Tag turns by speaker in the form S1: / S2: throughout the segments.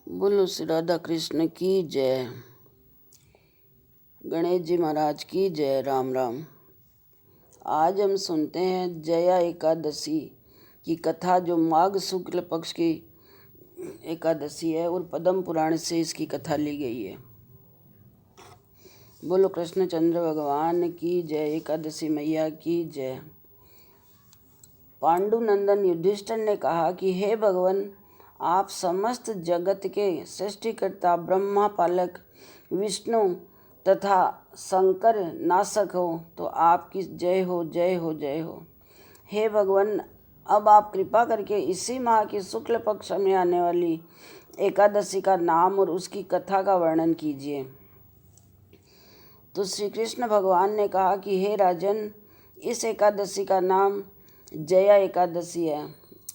S1: बोलो श्री राधा कृष्ण की जय। गणेश जी महाराज की जय। राम राम। आज हम सुनते हैं जया एकादशी की कथा, जो माघ शुक्ल पक्ष की एकादशी है और पद्म पुराण से इसकी कथा ली गई है। बोलो कृष्णचंद्र भगवान की जय। एकादशी मैया की जय। पांडुनंदन युधिष्ठिर ने कहा कि हे भगवान, आप समस्त जगत के सृष्टिकर्ता, ब्रह्मा पालक, विष्णु तथा शंकर नाशक हो, तो आपकी जय हो, जय हो, जय हो। हे भगवान, अब आप कृपा करके इसी माह की शुक्ल पक्ष में आने वाली एकादशी का नाम और उसकी कथा का वर्णन कीजिए। तो श्री कृष्ण भगवान ने कहा कि हे राजन, इस एकादशी का नाम जया एकादशी है।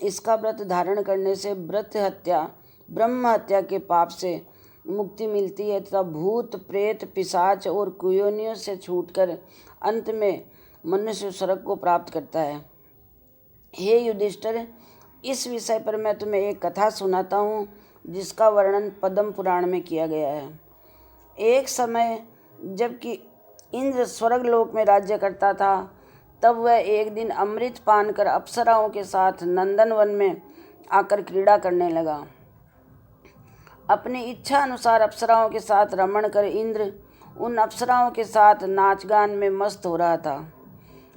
S1: इसका व्रत धारण करने से व्रत हत्या, ब्रह्म हत्या के पाप से मुक्ति मिलती है तथा भूत प्रेत पिशाच और कुयोनियों से छूटकर अंत में मनुष्य स्वर्ग को प्राप्त करता है। हे युधिष्ठिर, इस विषय पर मैं तुम्हें एक कथा सुनाता हूँ जिसका वर्णन पद्म पुराण में किया गया है। एक समय जबकि इंद्र स्वर्ग लोक में राज्य करता था, तब वह एक दिन अमृत पान कर अप्सराओं के साथ नंदनवन में आकर क्रीड़ा करने लगा। अपनी इच्छा अनुसार अप्सराओं के साथ रमण कर इंद्र उन अप्सराओं के साथ नाच गान में मस्त हो रहा था।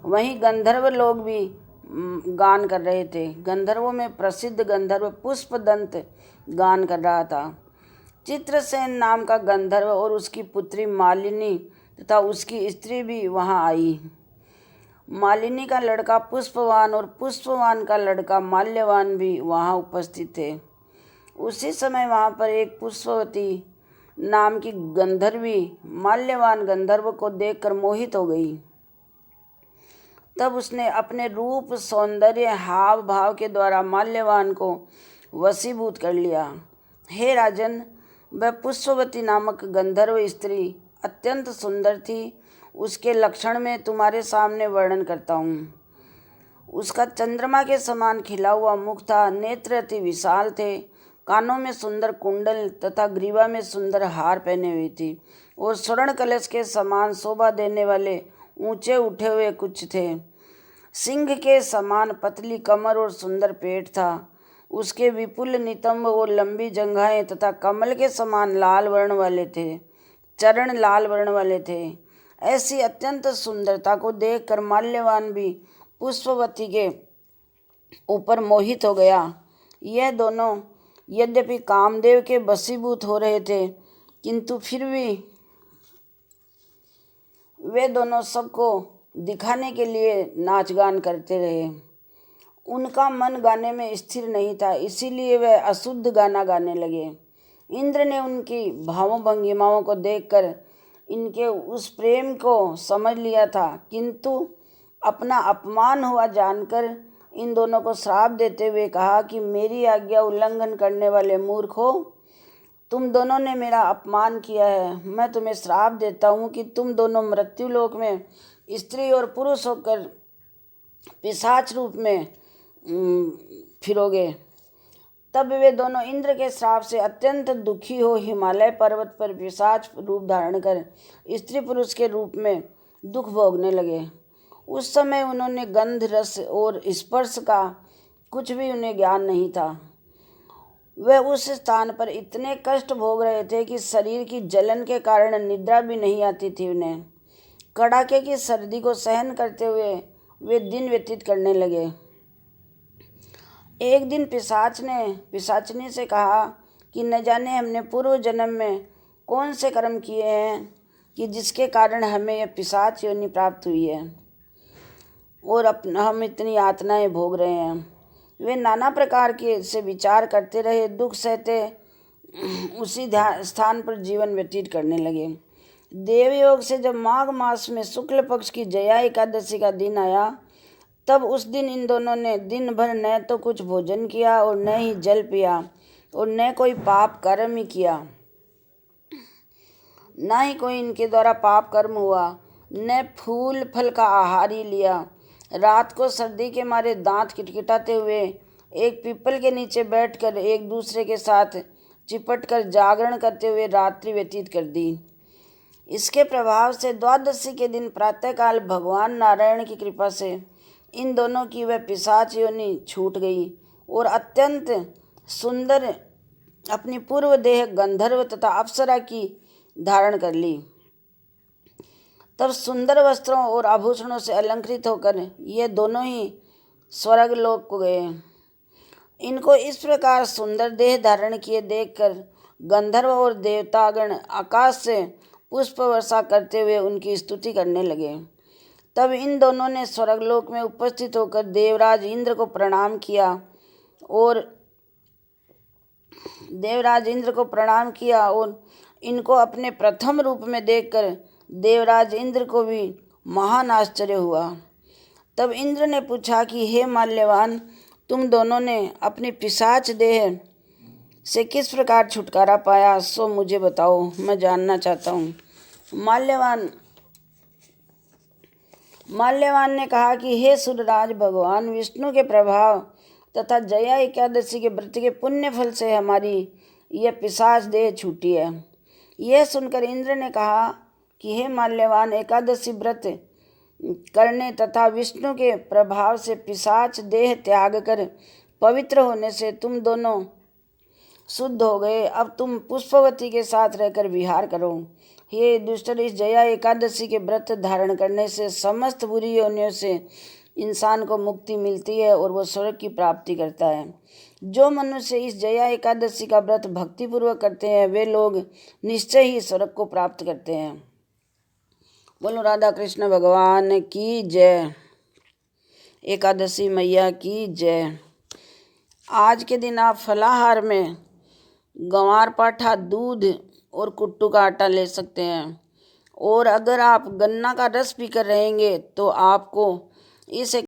S1: वहीं गंधर्व लोग भी गान कर रहे थे। गंधर्वों में प्रसिद्ध गंधर्व पुष्पदंत गान कर रहा था। चित्रसेन नाम का गंधर्व और उसकी पुत्री मालिनी तथा उसकी स्त्री भी वहां आई। मालिनी का लड़का पुष्पवान और पुष्पवान का लड़का माल्यवान भी वहां उपस्थित थे। उसी समय वहां पर एक पुष्पवती नाम की गंधर्वी माल्यवान गंधर्व को देखकर मोहित हो गई। तब उसने अपने रूप, सौंदर्य, हाव भाव के द्वारा माल्यवान को वशीभूत कर लिया। हे राजन, वह पुष्पवती नामक गंधर्व स्त्री अत्यंत सुंदर थी। उसके लक्षण में तुम्हारे सामने वर्णन करता हूँ। उसका चंद्रमा के समान खिला हुआ मुख था, नेत्र अति विशाल थे, कानों में सुंदर कुंडल तथा ग्रीवा में सुंदर हार पहने हुई थी और स्वर्ण कलश के समान शोभा देने वाले ऊंचे उठे हुए कुछ थे। सिंह के समान पतली कमर और सुंदर पेट था। उसके विपुल नितंब और लंबी जंघाएं तथा कमल के समान लाल वर्ण वाले थे, चरण लाल वर्ण वाले थे। ऐसी अत्यंत सुंदरता को देखकर माल्यवान भी पुष्पवती के ऊपर मोहित हो गया। यह दोनों यद्यपि कामदेव के वशीभूत हो रहे थे, किंतु फिर भी वे दोनों सबको दिखाने के लिए नाच गान करते रहे। उनका मन गाने में स्थिर नहीं था, इसीलिए वे अशुद्ध गाना गाने लगे। इंद्र ने उनकी भावों भंगिमाओं को देखकर इनके उस प्रेम को समझ लिया था, किंतु अपना अपमान हुआ जानकर इन दोनों को श्राप देते हुए कहा कि मेरी आज्ञा उल्लंघन करने वाले मूर्खों, तुम दोनों ने मेरा अपमान किया है। मैं तुम्हें श्राप देता हूँ कि तुम दोनों मृत्युलोक में स्त्री और पुरुष होकर पिशाच रूप में फिरोगे। तब वे दोनों इंद्र के श्राप से अत्यंत दुखी हो हिमालय पर्वत पर पिशाच रूप धारण कर स्त्री पुरुष के रूप में दुख भोगने लगे। उस समय उन्होंने गंध, रस और स्पर्श का कुछ भी उन्हें ज्ञान नहीं था। वे उस स्थान पर इतने कष्ट भोग रहे थे कि शरीर की जलन के कारण निद्रा भी नहीं आती थी उन्हें। कड़ाके की सर्दी को सहन करते हुए वे दिन व्यतीत करने लगे। एक दिन पिशाच ने पिशाचनी से कहा कि न जाने हमने पूर्व जन्म में कौन से कर्म किए हैं कि जिसके कारण हमें यह पिशाच योनि प्राप्त हुई है और हम इतनी यातनाएं भोग रहे हैं। वे नाना प्रकार के से विचार करते रहे, दुख सहते उसी स्थान पर जीवन व्यतीत करने लगे। देवयोग से जब माघ मास में शुक्ल पक्ष की जया एकादशी का दिन आया, तब उस दिन इन दोनों ने दिन भर न तो कुछ भोजन किया और न ही जल पिया और न कोई पाप कर्म ही किया, न ही कोई इनके द्वारा पाप कर्म हुआ, न फूल फल का आहार ही लिया। रात को सर्दी के मारे दांत किटकिटाते हुए एक पीपल के नीचे बैठकर एक दूसरे के साथ चिपट कर जागरण करते हुए रात्रि व्यतीत कर दी। इसके प्रभाव से द्वादशी के दिन प्रातःकाल भगवान नारायण की कृपा से इन दोनों की वह पिशाच योनि छूट गई और अत्यंत सुंदर अपनी पूर्व देह गंधर्व तथा अप्सरा की धारण कर ली। तब सुंदर वस्त्रों और आभूषणों से अलंकृत होकर ये दोनों ही स्वर्ग लोक को गए। इनको इस प्रकार सुंदर देह धारण किए देखकर गंधर्व और देवतागण आकाश से पुष्प वर्षा करते हुए उनकी स्तुति करने लगे। तब इन दोनों ने स्वर्गलोक में उपस्थित होकर देवराज इंद्र को प्रणाम किया और इनको अपने प्रथम रूप में देखकर देवराज इंद्र को भी महान आश्चर्य हुआ। तब इंद्र ने पूछा कि हे माल्यवान, तुम दोनों ने अपनी पिशाच देह से किस प्रकार छुटकारा पाया, सो मुझे बताओ, मैं जानना चाहता हूँ। माल्यवान ने कहा कि हे सुरराज, भगवान विष्णु के प्रभाव तथा जया एकादशी के व्रत के पुण्य फल से हमारी यह पिशाच देह छूटी है। यह सुनकर इंद्र ने कहा कि हे माल्यवान, एकादशी व्रत करने तथा विष्णु के प्रभाव से पिशाच देह त्याग कर पवित्र होने से तुम दोनों शुद्ध हो गए। अब तुम पुष्पवती के साथ रहकर विहार करो। हे दुष्टर, इस जया एकादशी के व्रत धारण करने से समस्त बुरी योनियों से इंसान को मुक्ति मिलती है और वो स्वर्ग की प्राप्ति करता है। जो मनुष्य इस जया एकादशी का व्रत भक्तिपूर्वक करते हैं वे लोग निश्चय ही स्वर्ग को प्राप्त करते हैं। बोलो राधा कृष्ण भगवान की जय। एकादशी मैया की जय। आज के दिन आप फलाहार में गंवार पाठा, दूध और कुट्टू का आटा ले सकते हैं। और अगर आप गन्ना का रस पीकर रहेंगे तो आपको इस